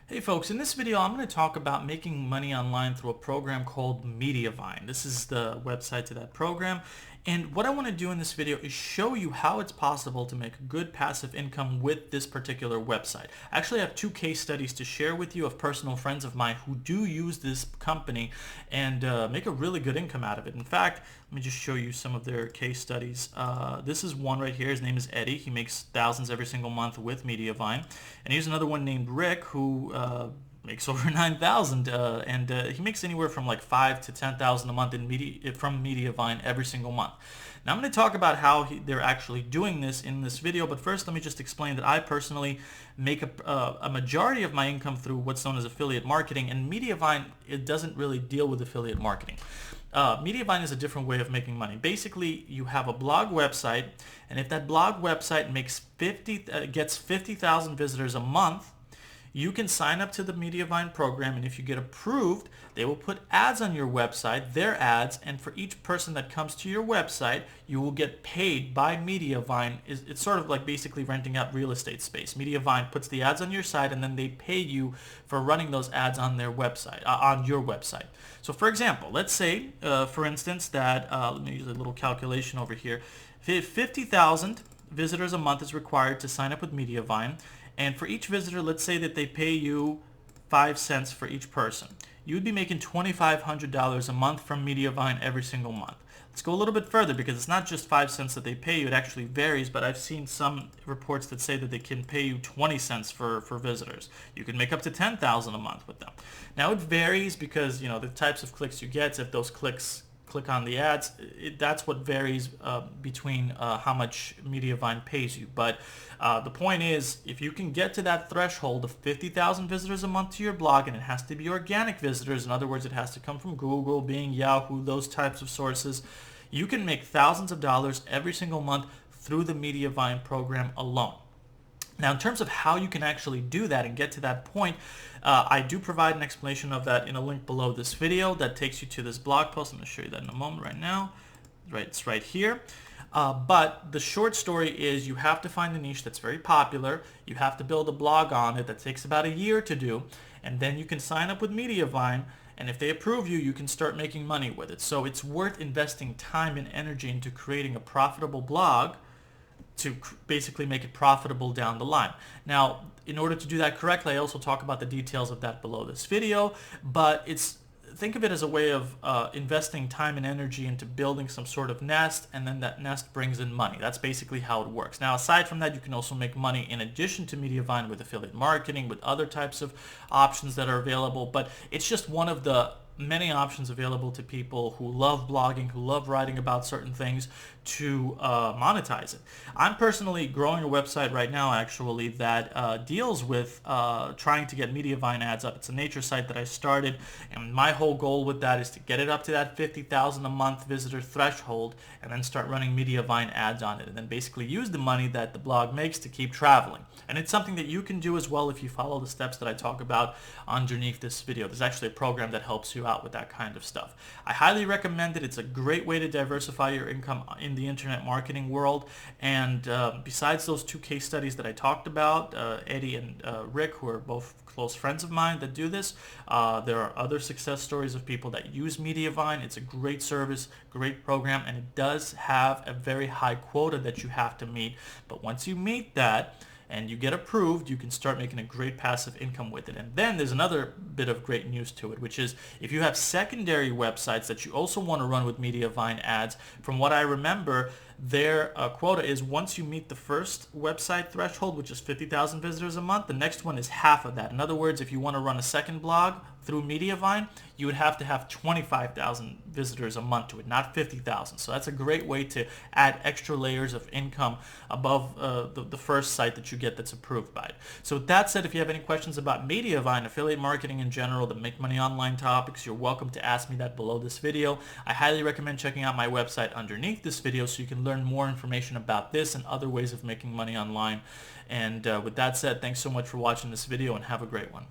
Hey folks, in this video I'm going to talk about making money online through a program called Mediavine. This is the website to that program, and what I want to do in this video is show you how it's possible to make good passive income with this particular website. I actually have two case studies to share with you of personal friends of mine who do use this company and make a really good income out of it. In fact, let me just show you some of their case studies. This is one right here. His name is Eddie. He makes thousands every single month with Mediavine. And here's another one named Rick who makes over 9,000 and he makes anywhere from like 5 to 10,000 a month from Mediavine every single month. Now I'm going to talk about how they're actually doing this in this video, but first let me just explain that I personally make a majority of my income through what's known as affiliate marketing, and Mediavine, it doesn't really deal with affiliate marketing. Mediavine is a different way of making money. Basically, you have a blog website, and if that blog website gets 50,000 visitors a month, you can sign up to the Mediavine program, and if you get approved, they will put ads on your website, their ads, and for each person that comes to your website, you will get paid by Mediavine. It's sort of like basically renting out real estate space. Mediavine puts the ads on your site, and then they pay you for running those ads on their website, on your website. So for example, let's say, for instance, that, let me use a little calculation over here, 50,000 visitors a month is required to sign up with Mediavine. And for each visitor, let's say that they pay you 5 cents for each person. You would be making $2,500 a month from Mediavine every single month. Let's go a little bit further, because it's not just 5 cents that they pay you. It actually varies, but I've seen some reports that say that they can pay you 20 cents for visitors. You can make up to 10,000 a month with them. Now it varies because, the types of clicks you get, if those clicks click on the ads, that's what varies between how much Mediavine pays you. But the point is, if you can get to that threshold of 50,000 visitors a month to your blog, and it has to be organic visitors, in other words, it has to come from Google, Bing, Yahoo, those types of sources, you can make thousands of dollars every single month through the Mediavine program alone. Now, in terms of how you can actually do that and get to that point, I do provide an explanation of that in a link below this video that takes you to this blog post. I'm going to show you that in a moment right now. It's right here. But the short story is you have to find a niche that's very popular. You have to build a blog on it that takes about a year to do. And then you can sign up with Mediavine. And if they approve you, you can start making money with it. So it's worth investing time and energy into creating a profitable blog to basically make it profitable down the line. Now, in order to do that correctly, I also talk about the details of that below this video, but think of it as a way of investing time and energy into building some sort of nest, and then that nest brings in money. That's basically how it works. Now, aside from that, you can also make money in addition to Mediavine with affiliate marketing, with other types of options that are available, but it's just one of the many options available to people who love blogging, who love writing about certain things, to monetize it. I'm personally growing a website right now actually that deals with trying to get Mediavine ads up. It's a nature site that I started, and my whole goal with that is to get it up to that 50,000 a month visitor threshold and then start running Mediavine ads on it, and then basically use the money that the blog makes to keep traveling. And it's something that you can do as well if you follow the steps that I talk about underneath this video. There's actually a program that helps you out with that kind of stuff. I highly recommend it. It's a great way to diversify your income in the internet marketing world. And besides those two case studies that I talked about, Eddie and Rick, who are both close friends of mine that do this, there are other success stories of people that use Mediavine. It's a great service, great program, and it does have a very high quota that you have to meet. But once you meet that, and you get approved, you can start making a great passive income with it. And then there's another bit of great news to it, which is if you have secondary websites that you also want to run with Mediavine ads, from what I remember, their quota is once you meet the first website threshold, which is 50,000 visitors a month, the next one is half of that. In other words, if you want to run a second blog through Mediavine, you would have to have 25,000 visitors a month to it, not 50,000. So that's a great way to add extra layers of income above the first site that you get that's approved by it. So with that said, if you have any questions about Mediavine, affiliate marketing in general, the make money online topics, you're welcome to ask me that below this video. I highly recommend checking out my website underneath this video so you can learn more information about this and other ways of making money online. And with that said, thanks so much for watching this video, and have a great one.